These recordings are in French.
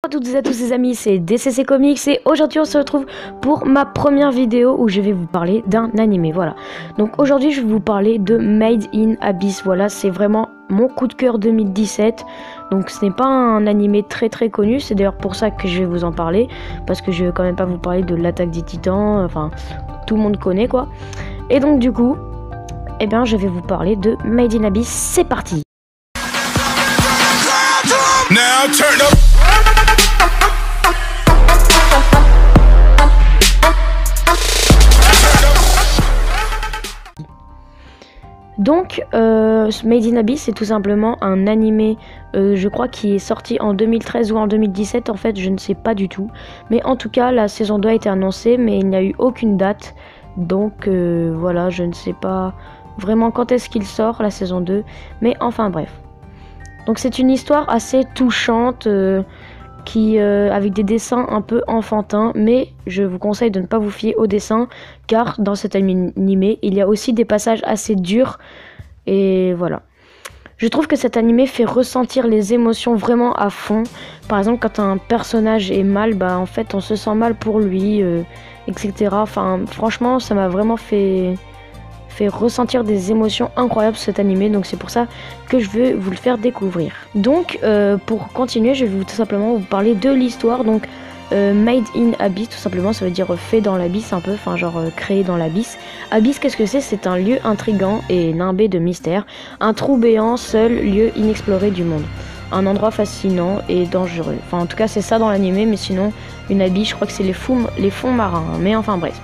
Bonjour à toutes et à tous les amis, c'est DCC Comics et aujourd'hui on se retrouve pour ma première vidéo où je vais vous parler d'un animé, voilà. Donc aujourd'hui je vais vous parler de Made in Abyss, voilà, c'est vraiment mon coup de cœur 2017. Donc ce n'est pas un animé très connu, c'est d'ailleurs pour ça que je vais vous en parler, parce que je vais quand même pas vous parler de l'attaque des titans, enfin tout le monde connaît quoi. Et donc du coup, eh bien je vais vous parler de Made in Abyss, c'est parti. Now turn up. Donc, Made in Abyss, c'est tout simplement un animé, je crois, qui est sorti en 2013 ou en 2017, en fait, je ne sais pas du tout. Mais en tout cas, la saison 2 a été annoncée, mais il n'y a eu aucune date. Donc, voilà, je ne sais pas vraiment quand est-ce qu'il sort, la saison 2. Mais enfin, bref. Donc, c'est une histoire assez touchante, avec des dessins un peu enfantins, mais je vous conseille de ne pas vous fier aux dessins, car dans cet animé, il y a aussi des passages assez durs, et voilà. Je trouve que cet animé fait ressentir les émotions vraiment à fond. Par exemple, quand un personnage est mal, bah en fait on se sent mal pour lui, etc. Enfin, franchement, ça m'a vraiment fait ressentir des émotions incroyables cet animé, donc c'est pour ça que je veux vous le faire découvrir. Donc pour continuer, je vais tout simplement vous parler de l'histoire. Donc Made in Abyss, tout simplement, ça veut dire fait dans l'abysse un peu, enfin genre créé dans l'abysse. Abyss, qu'est-ce que c'est? C'est un lieu intrigant et nimbé de mystère, un trou béant, seul lieu inexploré du monde. Un endroit fascinant et dangereux. Enfin en tout cas c'est ça dans l'animé, mais sinon une abysse, je crois que c'est les fonds marins, hein. Mais enfin bref.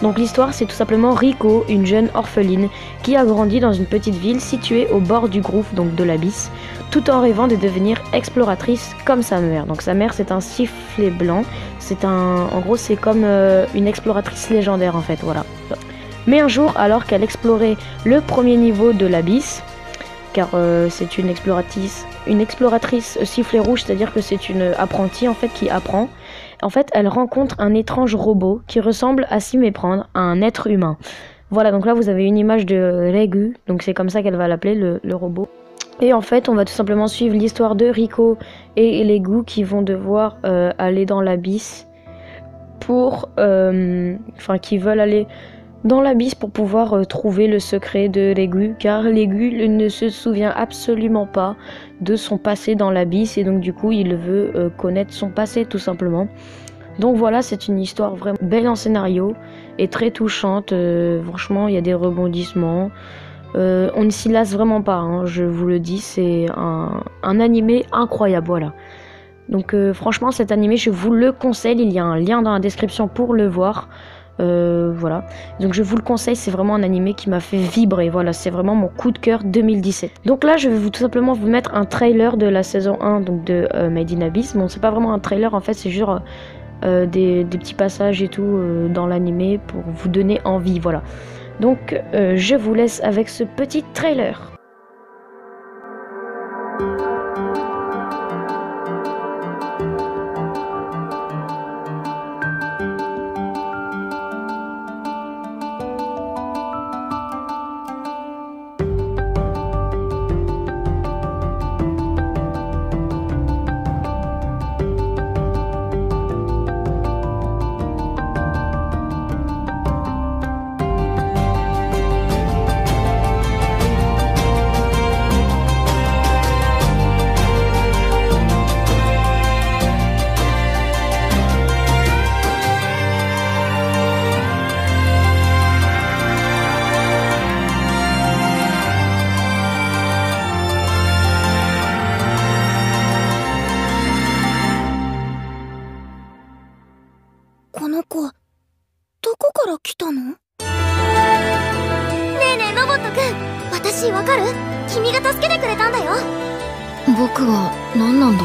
Donc l'histoire, c'est tout simplement Riko, une jeune orpheline qui a grandi dans une petite ville située au bord du gouffre, donc de l'abysse, tout en rêvant de devenir exploratrice comme sa mère. Donc sa mère, c'est un sifflet blanc, en gros c'est comme une exploratrice légendaire en fait, voilà. Mais un jour, alors qu'elle explorait le premier niveau de l'abysse, car c'est une exploratrice sifflet rouge, c'est-à-dire que c'est une apprentie en fait qui apprend. En fait, elle rencontre un étrange robot qui ressemble à s'y méprendre à un être humain. Voilà, donc là vous avez une image de Regu, donc c'est comme ça qu'elle va l'appeler, le robot. Et en fait, on va tout simplement suivre l'histoire de Riko et Regu qui vont devoir aller dans l'abysse qui veulent aller dans l'abysse pour pouvoir trouver le secret de Regu, car Regu ne se souvient absolument pas de son passé dans l'abysse, et donc du coup il veut connaître son passé tout simplement. Donc voilà, c'est une histoire vraiment belle en scénario et très touchante. Franchement, il y a des rebondissements. On ne s'y lasse vraiment pas, hein, je vous le dis, c'est un animé incroyable, voilà. Donc franchement, cet animé, je vous le conseille, il y a un lien dans la description pour le voir. Voilà, donc je vous le conseille, c'est vraiment un animé qui m'a fait vibrer, voilà, c'est vraiment mon coup de cœur 2017. Donc là je vais tout simplement vous mettre un trailer de la saison 1 donc de Made in Abyss. Bon, c'est pas vraiment un trailer en fait, c'est juste des petits passages et tout dans l'animé pour vous donner envie, voilà. Donc je vous laisse avec ce petit trailer.僕は何なんだ。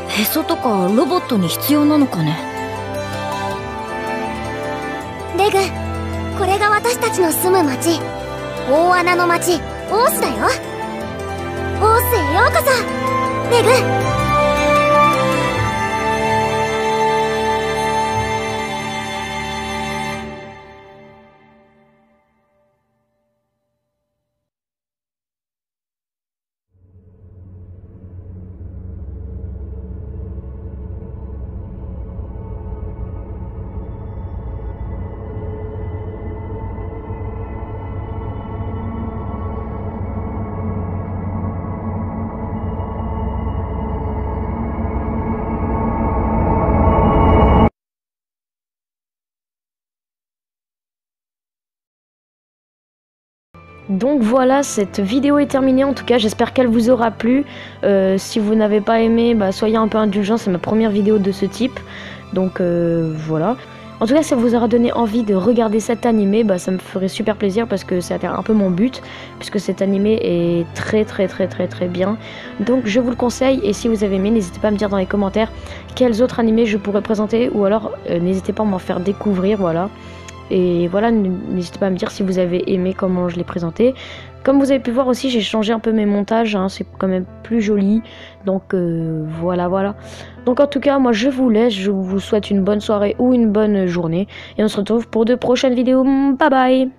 へそとかロボットに必要なのかね。レグ、これが私たちの住む町、大穴の町オースだよ。オースへようこそレグ。Donc voilà, cette vidéo est terminée. En tout cas, j'espère qu'elle vous aura plu. Si vous n'avez pas aimé, bah, soyez un peu indulgents. C'est ma première vidéo de ce type. Donc voilà. En tout cas, ça vous aura donné envie de regarder cet animé, bah, ça me ferait super plaisir parce que c'est un peu mon but, puisque cet animé est très bien. Donc je vous le conseille, et si vous avez aimé, n'hésitez pas à me dire dans les commentaires quels autres animés je pourrais présenter, ou alors n'hésitez pas à m'en faire découvrir, voilà. Et voilà, n'hésitez pas à me dire si vous avez aimé comment je l'ai présenté. Comme vous avez pu voir aussi, j'ai changé un peu mes montages, hein, c'est quand même plus joli. Donc voilà. Donc en tout cas, moi je vous laisse, je vous souhaite une bonne soirée ou une bonne journée. Et on se retrouve pour de prochaines vidéos. Bye bye!